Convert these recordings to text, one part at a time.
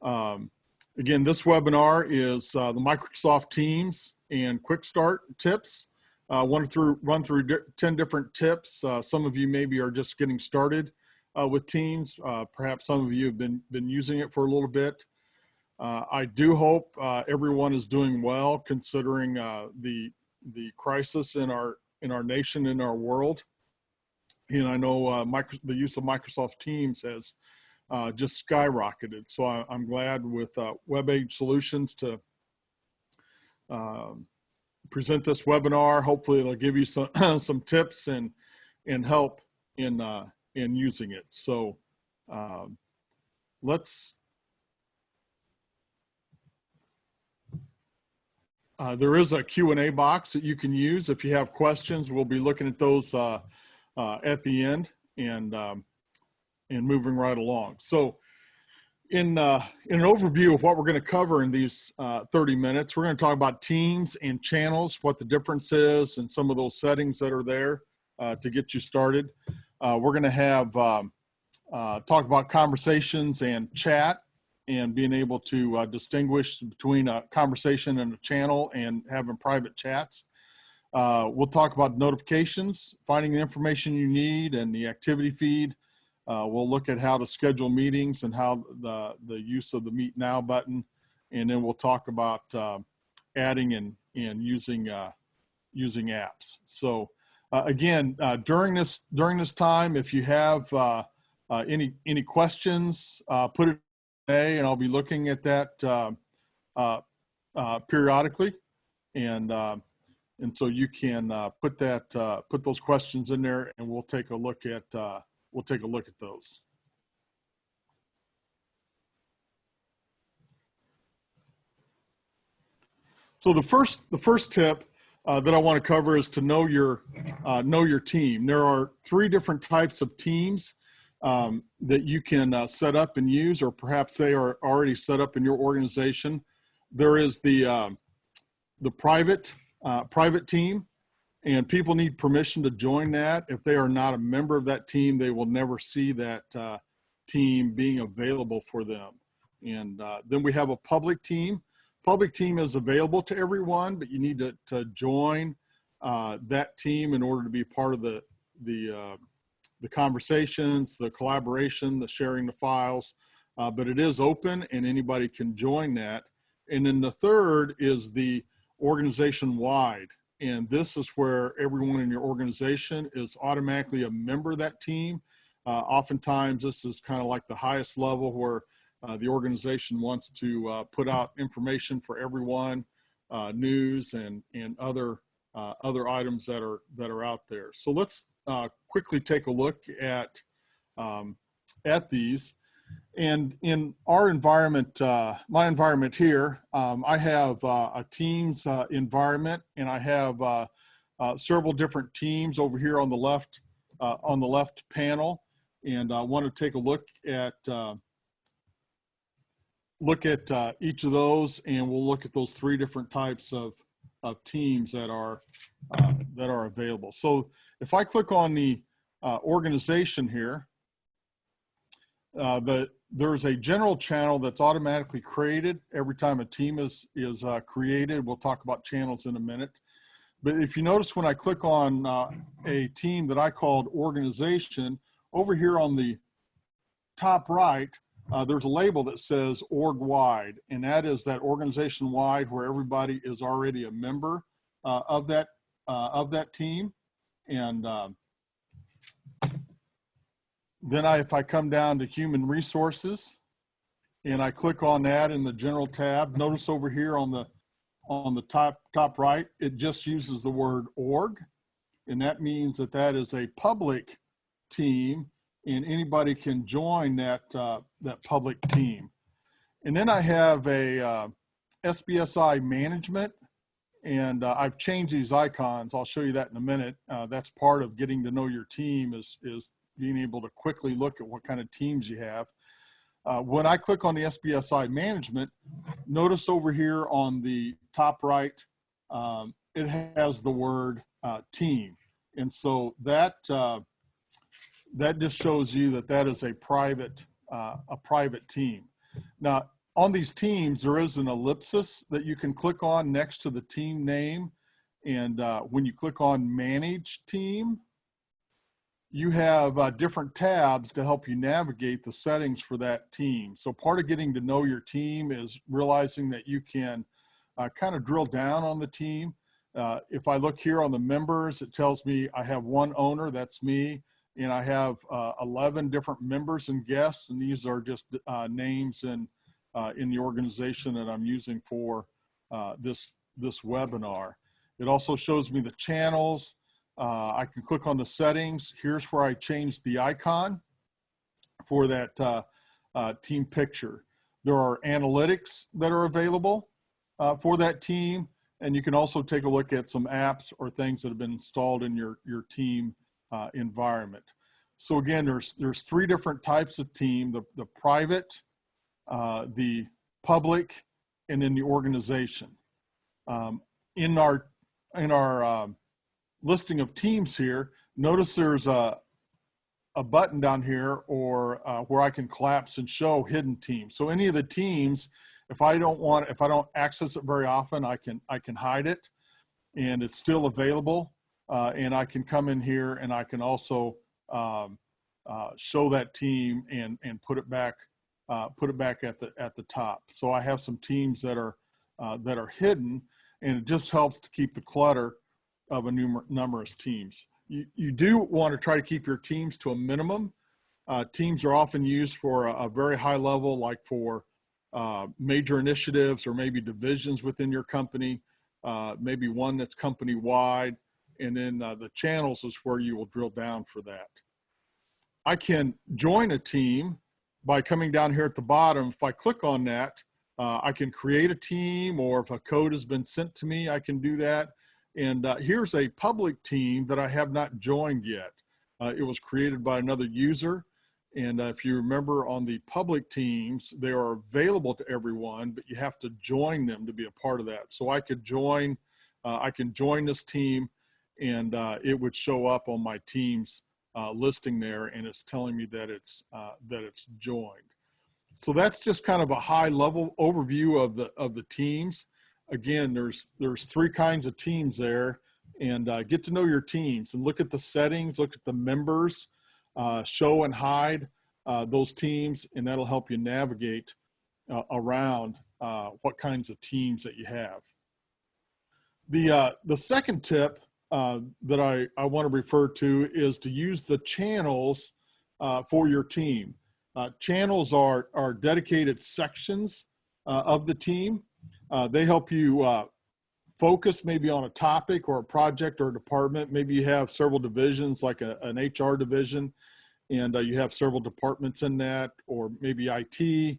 Again, this webinar is the Microsoft Teams and QuickStart tips. Run through 10 different tips. Some of you maybe are just getting started with Teams. Perhaps some of you have been using it for a little bit. I do hope everyone is doing well considering the crisis in our nation, in our world. And I know the use of Microsoft Teams has just skyrocketed. So I'm glad with WebAge Solutions to present this webinar. Hopefully it'll give you some some tips and help in using it. So there is a Q&A box that you can use if you have questions. We'll be looking at those at the end and moving right along. So in an overview of what we're going to cover in these 30 minutes, we're going to talk about teams and channels, what the difference is, and some of those settings that are there to get you started. We're going to have talk about conversations and chat and being able to distinguish between a conversation and a channel and having private chats. We'll talk about notifications, finding the information you need, and the activity feed. We'll look at how to schedule meetings and how the use of the Meet Now button, and then we'll talk about adding and using apps. So again, during this time, if you have any questions, put it in, and I'll be looking at that periodically, and so you can put those questions in there, and we'll take a look at those. So the first tip that I want to cover is to know your team. There are 3 different types of teams that you can set up and use, or perhaps they are already set up in your organization. There is the private team. And people need permission to join that. If they are not a member of that team, they will never see that team being available for them. And then we have a public team. Public team is available to everyone, but you need to join that team in order to be part of the conversations, the collaboration, the sharing the files. But it is open and anybody can join that. And then the third is the organization-wide. And this is where everyone in your organization is automatically a member of that team. Oftentimes, this is kind of like the highest level where the organization wants to put out information for everyone, news and other items that are out there. So let's quickly take a look at these. And in our environment, my environment here, I have a Teams environment, and I have several different teams over here on the left panel. And I want to take a look at each of those, and we'll look at those 3 different types of teams that are available. So if I click on the organization here, there's a general channel that's automatically created every time a team is created. We'll talk about channels in a minute. But if you notice when I click on a team that I called organization, over here on the top right, there's a label that says org-wide, and that is that organization-wide where everybody is already a member of that team. And then if I come down to human resources and I click on that in the general tab, notice over here on the top right, it just uses the word org. And that means that is a public team and anybody can join that public team. And then I have a SBSI management, and I've changed these icons. I'll show you that in a minute. That's part of getting to know your team is being able to quickly look at what kind of teams you have. When I click on the SBSI management, notice over here on the top right, it has the word team. And so that just shows you that is a private team. Now, on these teams, there is an ellipsis that you can click on next to the team name. And when you click on Manage Team, you have different tabs to help you navigate the settings for that team. So part of getting to know your team is realizing that you can kind of drill down on the team. If I look here on the members, it tells me I have one owner, that's me, and I have 11 different members and guests, and these are just names in the organization that I'm using for this webinar. It also shows me the channels. I can click on the settings. Here's where I change the icon for that team picture. There are analytics that are available for that team, and you can also take a look at some apps or things that have been installed in your team environment. So again, there's three different types of team: the private, the public, and then the organization. In our listing of teams here, notice there's a button down here or where I can collapse and show hidden teams. So any of the teams, if I don't access it very often, I can hide it, and it's still available. And I can come in here and I can also show that team and put it back at the top. So I have some teams that are hidden, and it just helps to keep the clutter of a numerous teams. You do want to try to keep your teams to a minimum. Teams are often used for a very high level, like for major initiatives or maybe divisions within your company, maybe one that's company-wide, and then the channels is where you will drill down for that. I can join a team by coming down here at the bottom. If I click on that, I can create a team, or if a code has been sent to me, I can do that. And here's a public team that I have not joined yet. It was created by another user. And if you remember, on the public teams, they are available to everyone, but you have to join them to be a part of that. So I could join, I can join this team, and it would show up on my team's listing there, and it's telling me that it's joined. So that's just kind of a high level overview of the teams. Again, there's three kinds of teams there, and get to know your teams and look at the settings, look at the members, show and hide those teams, and that'll help you navigate around what kinds of teams that you have. The second tip that I want to refer to is to use the channels for your team. Channels are dedicated sections of the team. They help you focus maybe on a topic or a project or a department. Maybe you have several divisions, like an HR division, and you have several departments in that, or maybe IT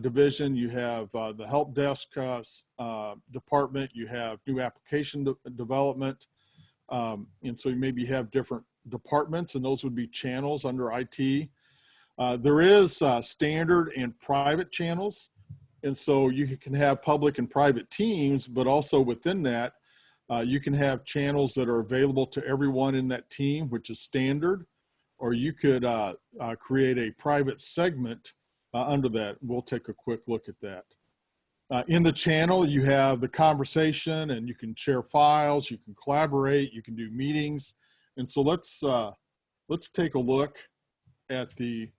division. You have the help desk department. You have new application development. And so you maybe have different departments, and those would be channels under IT. There is standard and private channels. And so you can have public and private teams, but also within that, you can have channels that are available to everyone in that team, which is standard, or you could create a private segment under that. We'll take a quick look at that. In the channel, you have the conversation, and you can share files, you can collaborate, you can do meetings. And so let's take a look at the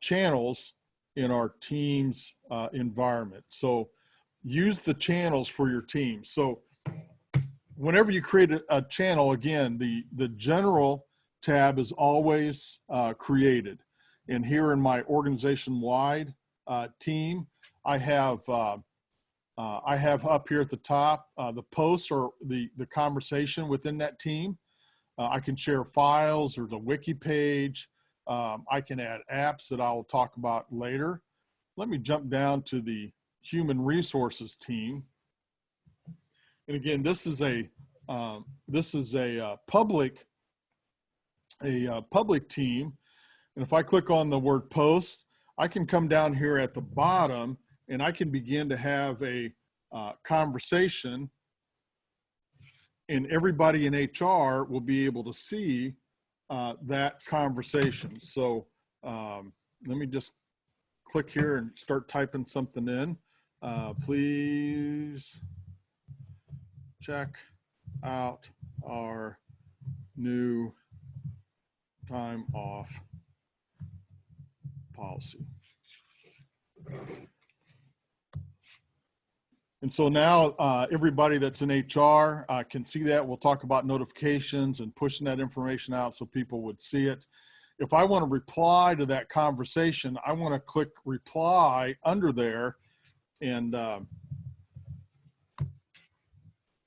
channels in our team's environment. So use the channels for your team. So whenever you create a channel, again, the general tab is always created. And here in my organization-wide team, I have up here at the top the posts or the conversation within that team. I can share files. There's a wiki page. I can add apps that I will talk about later. Let me jump down to the human resources team. And again, this is a public team. And if I click on the word post, I can come down here at the bottom, and I can begin to have a conversation, and everybody in HR will be able to see that conversation. So let me just click here and start typing something in. Please check out our new time off policy. And so now everybody that's in HR can see that. We'll talk about notifications and pushing that information out so people would see it. If I want to reply to that conversation, I want to click reply under there and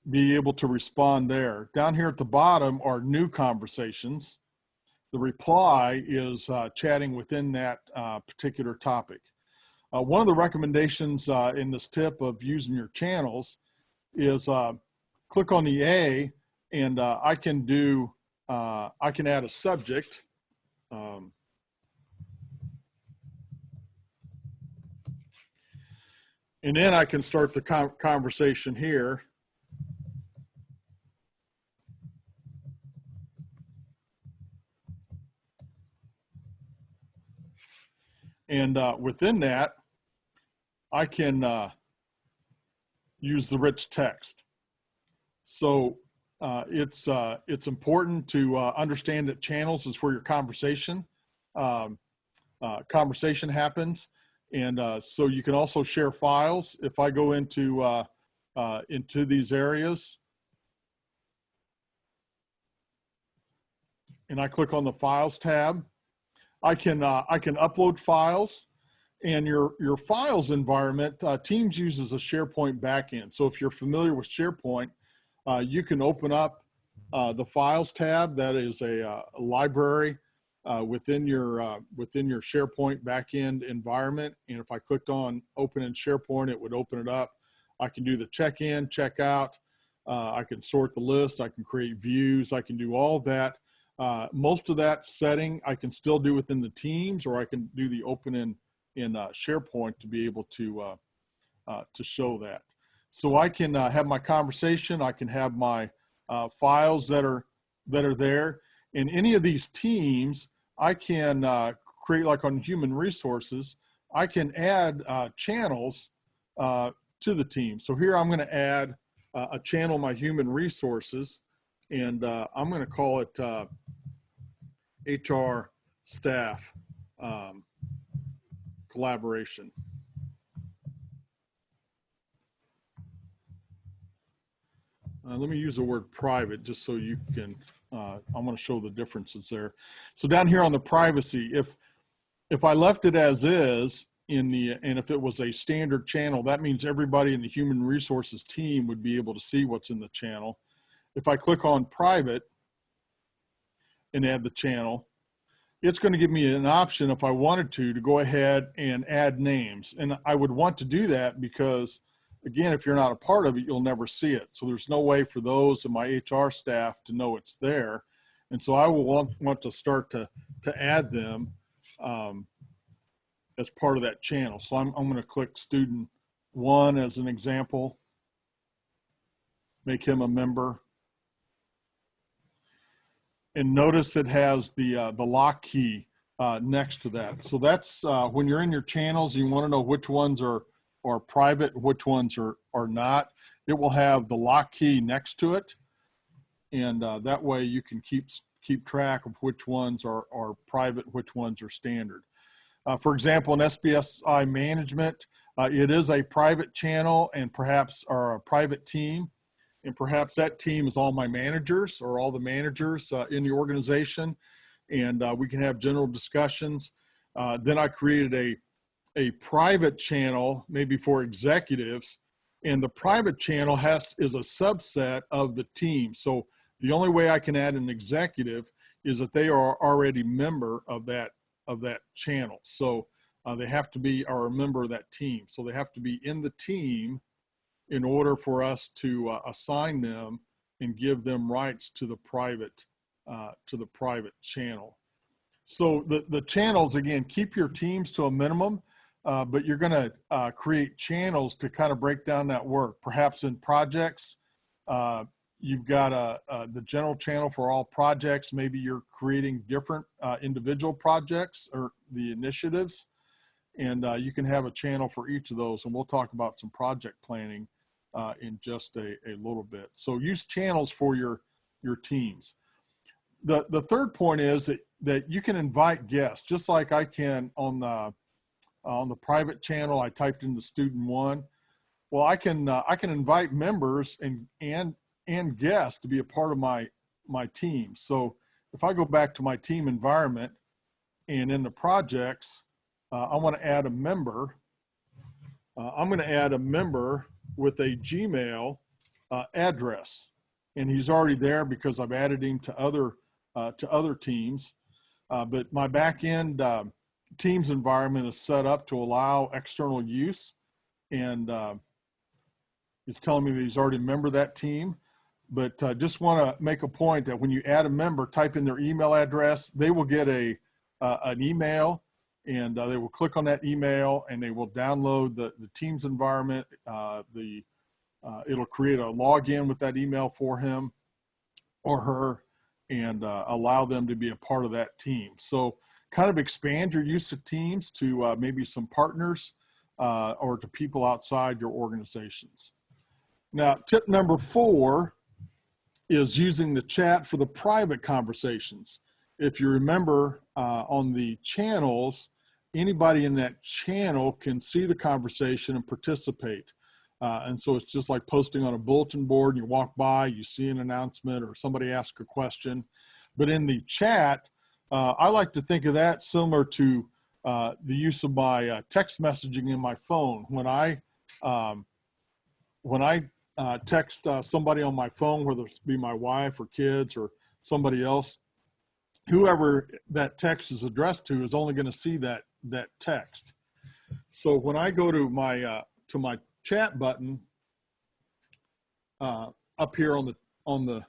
be able to respond there. Down here at the bottom are new conversations. The reply is chatting within that particular topic. One of the recommendations in this tip of using your channels is click on the A, and I can add a subject. And then I can start the conversation here. And within that, I can use the rich text. So it's important to understand that channels is where your conversation happens. And so you can also share files. If I go into these areas and I click on the Files tab, I can upload files. And your files environment, Teams uses a SharePoint backend. So if you're familiar with SharePoint, you can open up the Files tab. That is a library within your SharePoint backend environment. And if I clicked on Open in SharePoint, it would open it up. I can do the check-in, check-out. I can sort the list. I can create views. I can do all of that. Most of that setting I can still do within the Teams, or I can do the Open in SharePoint to be able to show that. So I can have my conversation. I can have my files that are there. In any of these teams, I can create, like on human resources, I can add channels to the team. So here I'm going to add a channel, my human resources, and I'm going to call it HR staff collaboration. Let me use the word private just so you can, I'm going to show the differences there. So down here on the privacy, if I left it as is and if it was a standard channel, that means everybody in the human resources team would be able to see what's in the channel. If I click on private and add the channel, it's going to give me an option if I wanted to go ahead and add names. And I would want to do that because, again, if you're not a part of it, you'll never see it. So there's no way for those in my HR staff to know it's there. And so I will want to start to add them as part of that channel. So I'm going to click student 1 as an example, make him a member. And notice it has the lock key next to that. So that's when you're in your channels, you want to know which ones are private, which ones are not. It will have the lock key next to it, and that way you can keep track of which ones are private, which ones are standard. For example, in SBSI management, it is a private channel and perhaps or a private team. And perhaps that team is all my managers or all the managers in the organization, and we can have general discussions. Then I created a private channel, maybe for executives, and the private channel is a subset of the team. So the only way I can add an executive is that they are already a member of that channel. So they have to be a member of that team. So they have to be in the team in order for us to assign them and give them rights to the private channel. So the channels, again, keep your teams to a minimum, but you're going to create channels to kind of break down that work. Perhaps in projects, you've got the general channel for all projects. Maybe you're creating different individual projects or the initiatives. And you can have a channel for each of those. And we'll talk about some project planning in just a little bit. So use channels for your teams. The third point is that you can invite guests, just like I can on the private channel. I typed in the student one. Well, I can invite members and guests to be a part of my team. So if I go back to my team environment and in the projects, I want to add a member. I'm going to add a member with a Gmail address, and he's already there because I've added him to other teams. But my back-end Teams environment is set up to allow external use, and it's telling me that he's already a member of that team. But just want to make a point that when you add a member, type in their email address, they will get an email, and they will click on that email, and they will download the Teams environment. It'll create a login with that email for him or her, and allow them to be a part of that team. So kind of expand your use of Teams to maybe some partners or to people outside your organizations. Now, tip number 4 is using the chat for the private conversations. If you remember on the channels, anybody in that channel can see the conversation and participate. And so it's just like posting on a bulletin board. You walk by, you see an announcement or somebody asks a question. But in the chat, I like to think of that similar to the use of my text messaging in my phone. When I text somebody on my phone, whether it be my wife or kids or somebody else, whoever that text is addressed to is only going to see that text. So when I go to my chat button up here on the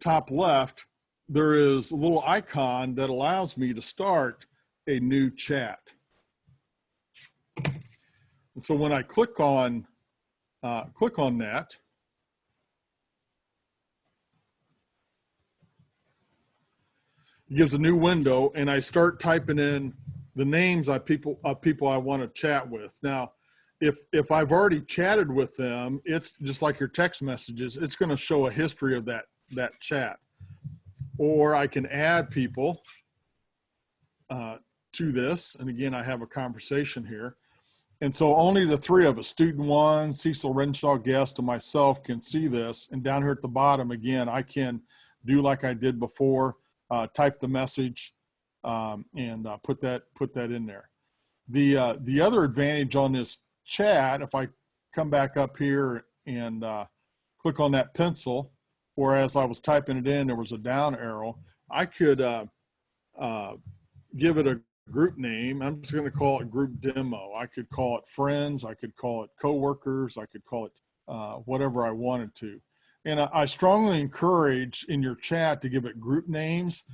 top left, there is a little icon that allows me to start a new chat. And so when I click on that, it gives a new window, and I start typing in the names of people I want to chat with. Now, if I've already chatted with them, it's just like your text messages. It's going to show a history of that chat. Or I can add people to this. And again, I have a conversation here. And so only the 3 of us, student 1, Cecil Renshaw, guest, and myself can see this. And down here at the bottom, again, I can do like I did before, type the message and put that in there. The other advantage on this chat, if I come back up here and click on that pencil, whereas I was typing it in, there was a down arrow, I could give it a group name. I'm just going to call it group demo. I could call it friends. I could call it coworkers. I could call it whatever I wanted to. And I strongly encourage in your chat to give it group names.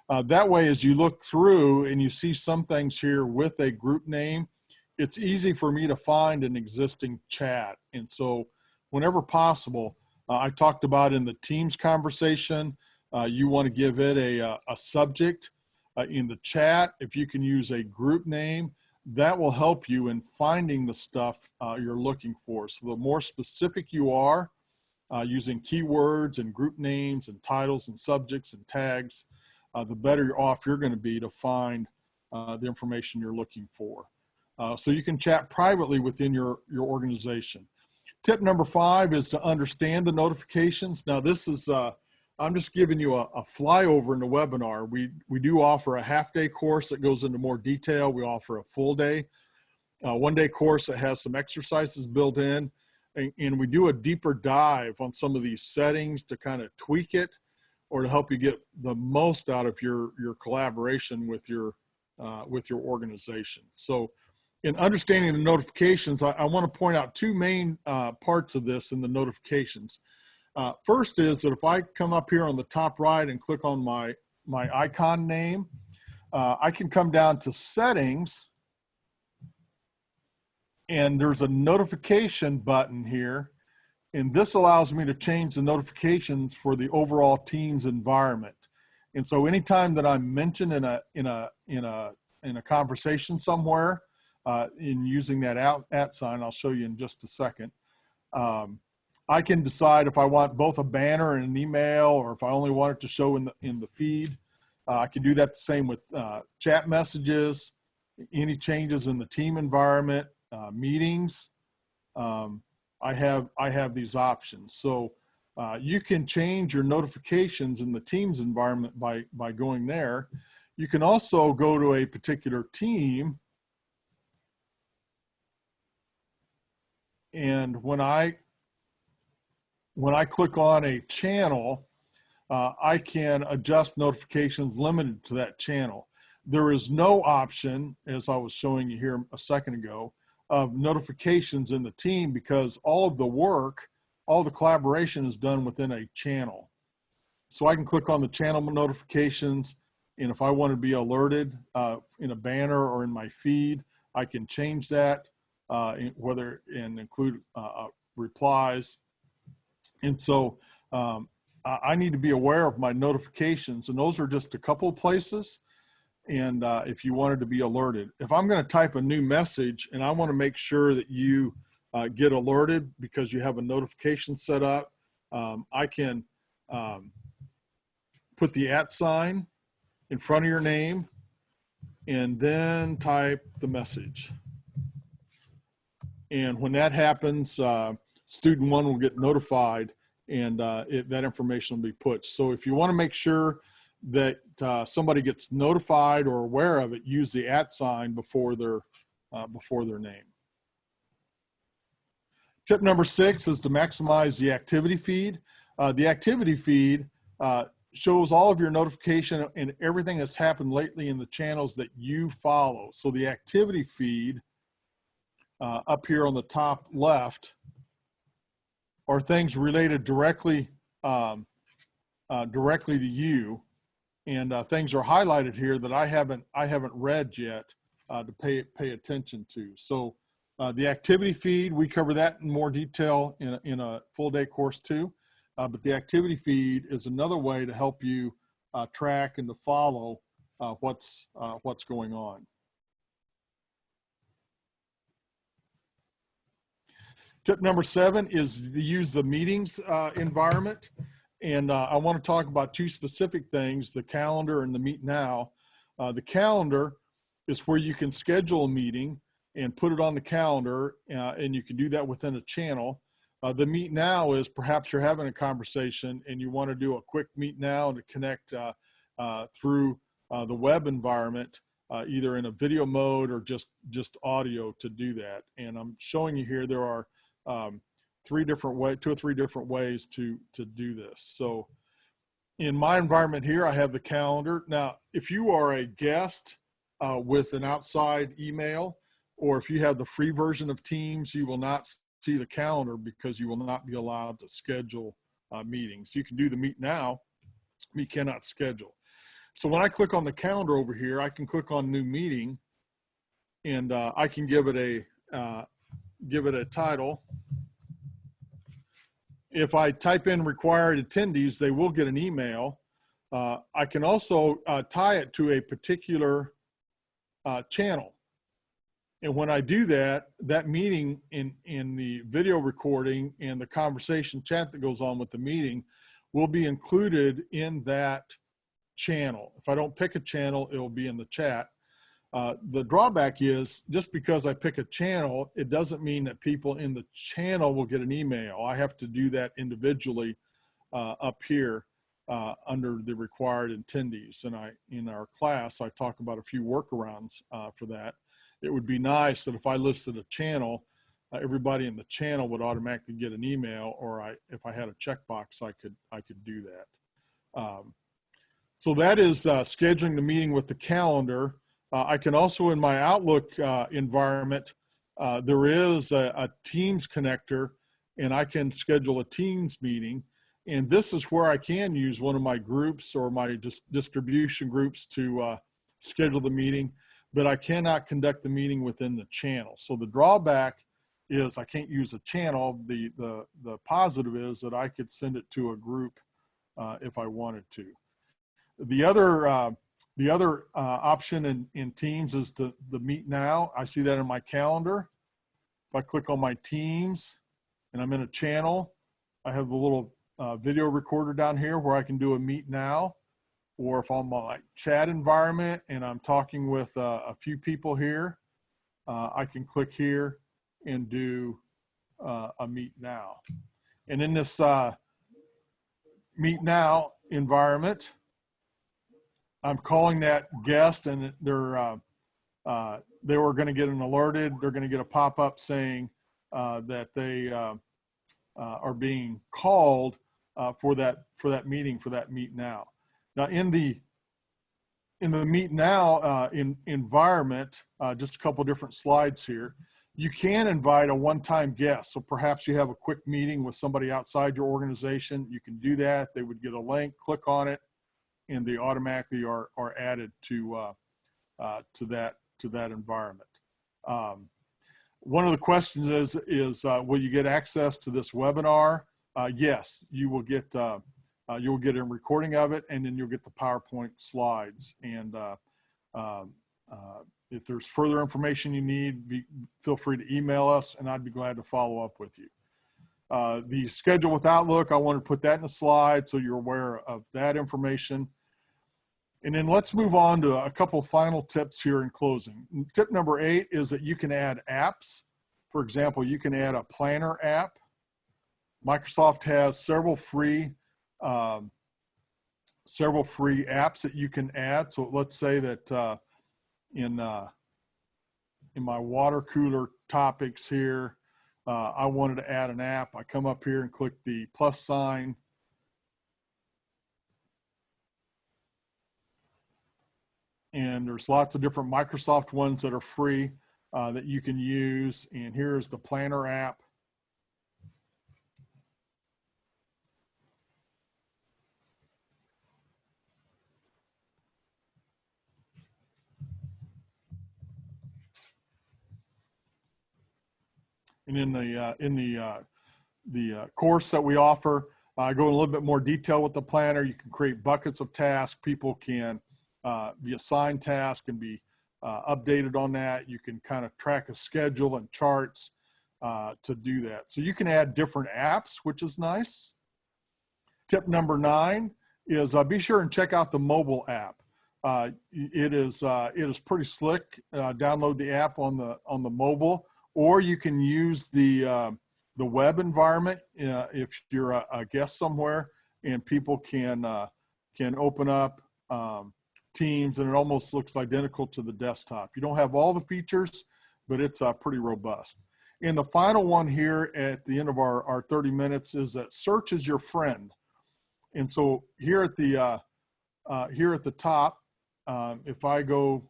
That way, as you look through and you see some things here with a group name, it's easy for me to find an existing chat. And so whenever possible, I talked about in the Teams conversation, you want to give it a subject. In the chat, if you can use a group name, that will help you in finding the stuff you're looking for. So the more specific you are, using keywords and group names and titles and subjects and tags, the better off you're going to be to find the information you're looking for. So you can chat privately within your organization. Tip number 5 is to understand the notifications. Now this is, I'm just giving you a flyover in the webinar. We do offer a half-day course that goes into more detail. We offer a full day, one-day course that has some exercises built in, and we do a deeper dive on some of these settings to kind of tweak it or to help you get the most out of your collaboration with your organization. So in understanding the notifications, I want to point out 2 main parts of this in the notifications. First is that if I come up here on the top right and click on my icon name, I can come down to settings, and there's a notification button here, and this allows me to change the notifications for the overall Teams environment. And so anytime that I'm mentioned in a in a conversation somewhere, in using that @ sign, I'll show you in just a second. I can decide if I want both a banner and an email, or if I only want it to show in the feed. I can do that the same with chat messages, any changes in the team environment, meetings. I have these options. So you can change your notifications in the Teams environment by going there. You can also go to a particular team, and when I click on a channel, I can adjust notifications limited to that channel. There is no option, as I was showing you here a second ago, of notifications in the team, because all of the work, all the collaboration is done within a channel. So I can click on the channel notifications, and if I want to be alerted in a banner or in my feed, I can change that, whether and include replies. And so I need to be aware of my notifications, and those are just a couple of places. And if you wanted to be alerted, if I'm going to type a new message and I want to make sure that you get alerted because you have a notification set up, I can put the @ sign in front of your name and then type the message. And when that happens, student 1 will get notified, and that information will be put. So if you want to make sure that somebody gets notified or aware of it, use the @ sign before their name. Tip number 6 is to maximize the activity feed. The activity feed shows all of your notification and everything that's happened lately in the channels that you follow. So the activity feed up here on the top left are things related directly to you, and things are highlighted here that I haven't read yet to pay attention to. So the activity feed, we cover that in more detail in a full day course too. But the activity feed is another way to help you track and to follow what's going on. Tip number 7 is to use the meetings environment. And I want to talk about 2 specific things, the calendar and the Meet Now. The calendar is where you can schedule a meeting and put it on the calendar, and you can do that within a channel. The Meet Now is perhaps you're having a conversation and you want to do a quick Meet Now to connect through the web environment, either in a video mode or just audio to do that. And I'm showing you here there are 2 or 3 different ways to do this. So in my environment here, I have the calendar. Now, if you are a guest with an outside email, or if you have the free version of Teams, you will not see the calendar because you will not be allowed to schedule meetings. You can do the Meet Now, but you cannot schedule. So when I click on the calendar over here, I can click on New Meeting, and I can give it a title. If I type in required attendees, they will get an email. I can also tie it to a particular channel. And when I do that, that meeting in the video recording and the conversation chat that goes on with the meeting will be included in that channel. If I don't pick a channel, it will be in the chat. The drawback is just because I pick a channel, it doesn't mean that people in the channel will get an email. I have to do that individually up here under the required attendees. And in our class, I talk about a few workarounds for that. It would be nice that if I listed a channel, everybody in the channel would automatically get an email, or if I had a checkbox, I could do that. So that is scheduling the meeting with the calendar. I can also, in my Outlook environment, there is a Teams connector, and I can schedule a Teams meeting. And this is where I can use one of my groups or my distribution groups to schedule the meeting, but I cannot conduct the meeting within the channel. So the drawback is I can't use a channel. The positive is that I could send it to a group if I wanted to. The The other option in Teams is the Meet Now. I see that in my calendar. If I click on my Teams and I'm in a channel, I have the little video recorder down here where I can do a Meet Now. Or if I'm on my chat environment and I'm talking with a few people here, I can click here and do a Meet Now. And in this Meet Now environment, I'm calling that guest, and they were going to get an alerted. They're going to get a pop-up saying that they are being called for that meeting, for that Meet Now. Now in the Meet Now environment, just a couple different slides here. You can invite a one-time guest. So perhaps you have a quick meeting with somebody outside your organization. You can do that. They would get a link, click on it, and they automatically are added to that environment. One of the questions is will you get access to this webinar? Yes, you will get a recording of it, and then you'll get the PowerPoint slides. And if there's further information you need, feel free to email us, and I'd be glad to follow up with you. The schedule with Outlook, I want to put that in a slide so you're aware of that information. And then let's move on to a couple of final tips here in closing. Tip number 8 is that you can add apps. For example, you can add a planner app. Microsoft has several free apps that you can add. So let's say that in my water cooler topics here, I wanted to add an app. I come up here and click the plus sign. And there's lots of different Microsoft ones that are free that you can use. And here's the planner app. And in the course that we offer, I go in a little bit more detail with the planner. You can create buckets of tasks. People can be assigned tasks and be updated on that. You can kind of track a schedule and charts to do that. So you can add different apps, which is nice. Tip number 9 is be sure and check out the mobile app. It is pretty slick. Download the app on the mobile. Or you can use the web environment if you're a guest somewhere, and people can open up Teams, and it almost looks identical to the desktop. You don't have all the features, but it's pretty robust. And the final one here at the end of our 30 minutes is that search is your friend. And so here at the top, if I go,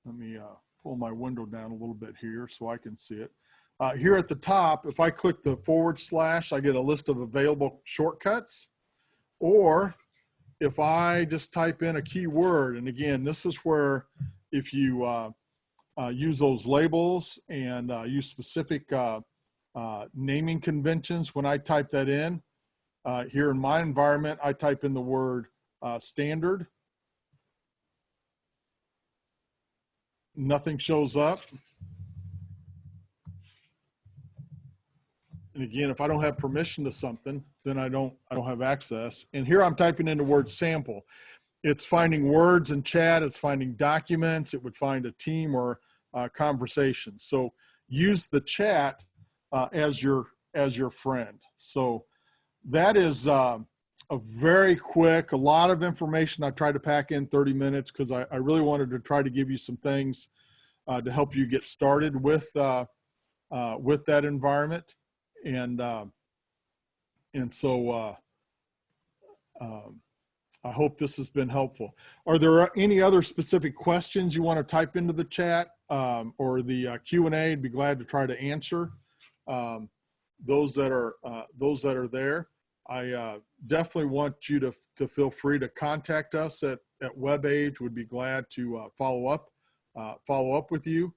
let me pull my window down a little bit here so I can see it. Here at the top, if I click the / I get a list of available shortcuts. Or if I just type in a keyword, and again, this is where if you use those labels and use specific naming conventions, when I type that in, here in my environment, I type in the word standard. Nothing shows up. And again, if I don't have permission to something, then I don't have access. And here I'm typing in the word sample. It's finding words in chat. It's finding documents. It would find a team or conversation. So use the chat as your friend. So that is a very quick, a lot of information. I tried to pack in 30 minutes because I really wanted to try to give you some things to help you get started with that environment. And so I hope this has been helpful. Are there any other specific questions you want to type into the chat or the Q&A? I'd be glad to try to answer those that are there. I definitely want you to feel free to contact us at WebAge. We'd be glad to follow up with you.